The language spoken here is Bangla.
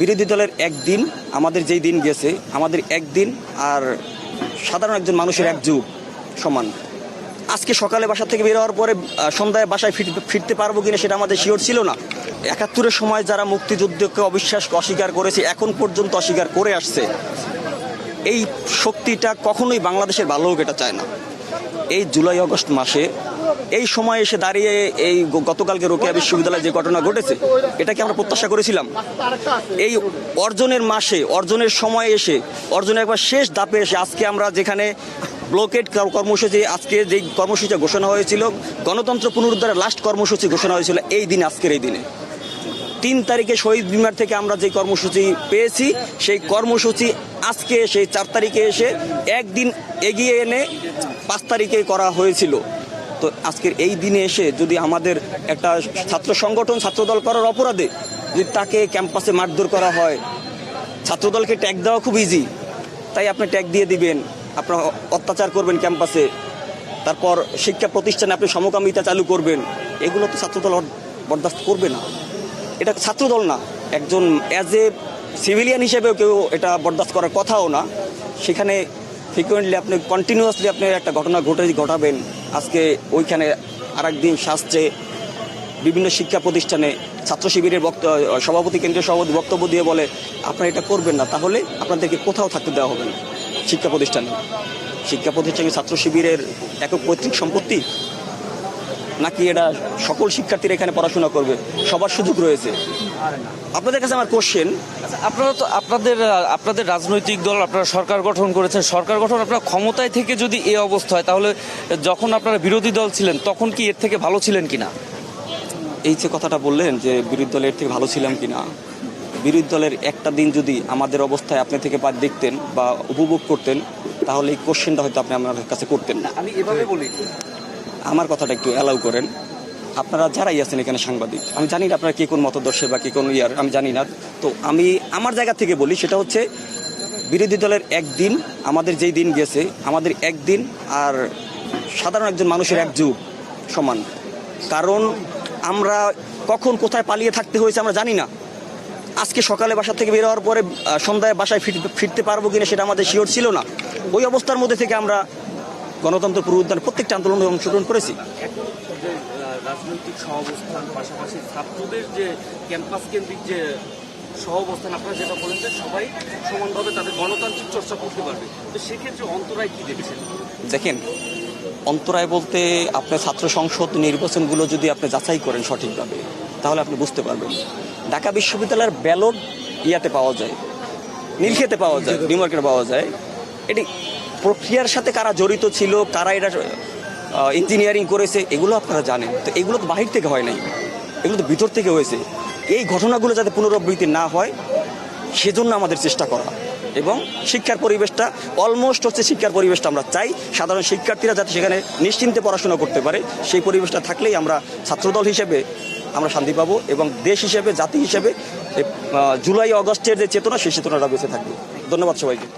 বিরোধী দলের একদিন, আমাদের যেই দিন গেছে, আমাদের একদিন আর সাধারণ একজন মানুষের এক যুগ সমান। আজকে সকালে বাসা থেকে বের হওয়ার পরে সন্ধ্যায় বাসায় ফিরতে পারবো কিনা সেটা আমাদের শিওর ছিল না। ৭১-এর সময় যারা মুক্তিযুদ্ধকে অস্বীকার করেছে, এখন পর্যন্ত অস্বীকার করে আসছে, এই শক্তিটা কখনোই বাংলাদেশের ভালো হোক এটা চায় না। এই জুলাই আগস্ট মাসে এই সময় এসে দাঁড়িয়ে এই গতকালকে রোকেয়া বিশ্ববিদ্যালয়ে যে ঘটনা ঘটেছে, এটাকে আমরা প্রত্যাশা করেছিলাম? এই অর্জনের মাসে, অর্জনের সময় এসে, অর্জনের একবার শেষ ধাপে এসে আজকে আমরা যেখানে ব্লকেড কর্মসূচি, আজকে যে কর্মসূচি ঘোষণা হয়েছিল, গণতন্ত্র পুনরুদ্ধারের লাস্ট কর্মসূচি ঘোষণা হয়েছিল এই দিন, আজকের এই দিনে ৩ তারিখে শহীদ মিনার থেকে আমরা যে কর্মসূচি পেয়েছি, সেই কর্মসূচি আজকে সেই ৪ তারিখে এসে একদিন এগিয়ে এনে ৫ তারিখে করা হয়েছিল। তো আজকের এই দিনে এসে যদি আমাদের একটা ছাত্র সংগঠন, ছাত্রদল করার অপরাধে যদি তাকে ক্যাম্পাসে মারধর করা হয়, ছাত্রদলকে ট্যাগ দেওয়া খুব ইজি, তাই আপনি ট্যাগ দিয়ে দিবেন, আপনার অত্যাচার করবেন ক্যাম্পাসে, তারপর শিক্ষা প্রতিষ্ঠানে আপনি সমকামিতা চালু করবেন, এগুলো তো ছাত্রদল বরদাস্ত করবে না। এটা ছাত্রদল না, একজন অ্যাজ এ সিভিলিয়ান হিসেবেও কেউ এটা বরদাস্ত করার কথাও না। সেখানে ফ্রিকুয়েন্টলি আপনি কন্টিনিউয়াসলি আপনি একটা ঘটনা ঘটাবেন। আজকে ওইখানে আরেকদিন শাস্ত্রে বিভিন্ন শিক্ষা প্রতিষ্ঠানে ছাত্র শিবিরের সভাপতি, কেন্দ্রীয় সভাপতি বক্তব্য দিয়ে বলে আপনারা এটা করবেন না, তাহলে আপনাদেরকে কোথাও থাকতে দেওয়া হবে না। শিক্ষা প্রতিষ্ঠানে ছাত্র শিবিরের একক পৈতৃক সম্পত্তি নাকি এটা সকল শিক্ষার্থীরা এখানে পড়াশোনা করবে, সবার সুযোগ রয়েছে? আপনাদের কাছে আমার কোশ্চেন, আপনারা তো আপনাদের রাজনৈতিক দল, আপনারা সরকার গঠন করেছেন, সরকার গঠন আপনারা ক্ষমতায় থেকে যদি এই অবস্থা হয়, তাহলে যখন আপনারা বিরোধী দল ছিলেন তখন কি এর থেকে ভালো ছিলেন কিনা? এই যে কথাটা বললেন যে বিরোধী দলের থেকে ভালো ছিলাম কিনা, বিরোধী দলের একটা দিন যদি আমাদের অবস্থায় আপনি থেকে দেখতেন বা উপভোগ করতেন, তাহলে এই কোশ্চেনটা হয়তো আপনি আমার কাছে করতেন না। আমি এভাবে বলি, আমার কথাটা একটু অ্যালাউ করেন। আপনারা যারাই আছেন এখানে সাংবাদিক, আমি জানি না আপনারা কে কোন মতদর্শে বা কে কোন আমি জানি না। তো আমি আমার জায়গা থেকে বলি, সেটা হচ্ছে বিরোধী দলের একদিন, আমাদের যেই দিন গেছে, আমাদের একদিন আর সাধারণ একজন মানুষের এক যুগ সমান। কারণ আমরা কখন কোথায় পালিয়ে থাকতে হয়েছে আমরা জানি না। আজকে সকালে বাসা থেকে বের হওয়ার পরে সন্ধ্যায় বাসায় ফিরতে পারবো কিনা সেটা আমাদের শিওর ছিল না। ওই অবস্থার মধ্যে থেকে আমরা গণতন্ত্র পুনরুদ্ধার প্রত্যেকটা আন্দোলনে অংশগ্রহণ করেছি। রাজনৈতিক সহাবস্থান পাশাপাশি ছাত্রদের যে ক্যাম্পাস কেন্দ্রিক যে সহাবস্থান, আপনারা যেটা বলেন যে সবাই সমানভাবে তাদের গণতান্ত্রিক চর্চা করতে পারবে, তো সেক্ষেত্রে অন্তরায় কি দেখেছেন? দেখেন, অন্তরায় বলতে আপনার ছাত্র সংসদ নির্বাচনগুলো যদি আপনি যাচাই করেন সঠিকভাবে, তাহলে আপনি বুঝতে পারবেন। ঢাকা বিশ্ববিদ্যালয়ের ব্যালট ইয়াতে পাওয়া যায়, নীলক্ষেতে পাওয়া যায়, নিউ মার্কেটে পাওয়া যায়। এটি প্রক্রিয়ার সাথে কারা জড়িত ছিল, কারা এটা ইঞ্জিনিয়ারিং করেছে, এগুলো আপনারা জানেন। তো এগুলো তো বাহির থেকে হয় নাই, এগুলো তো ভিতর থেকে হয়েছে। এই ঘটনাগুলো যাতে পুনরাবৃত্তি না হয় সেজন্য আমাদের চেষ্টা করা, এবং শিক্ষার পরিবেশটা অলমোস্ট হচ্ছে শিক্ষার পরিবেশটা আমরা চাই, সাধারণ শিক্ষার্থীরা যাতে সেখানে নিশ্চিন্তে পড়াশোনা করতে পারে, সেই পরিবেশটা থাকলেই আমরা ছাত্রদল হিসেবে আমরা শান্তি পাবো, এবং দেশ হিসেবে, জাতি হিসেবে জুলাই আগস্টের যে চেতনা, সেই চেতনাটা বেঁচে থাকবে। ধন্যবাদ সবাইকে।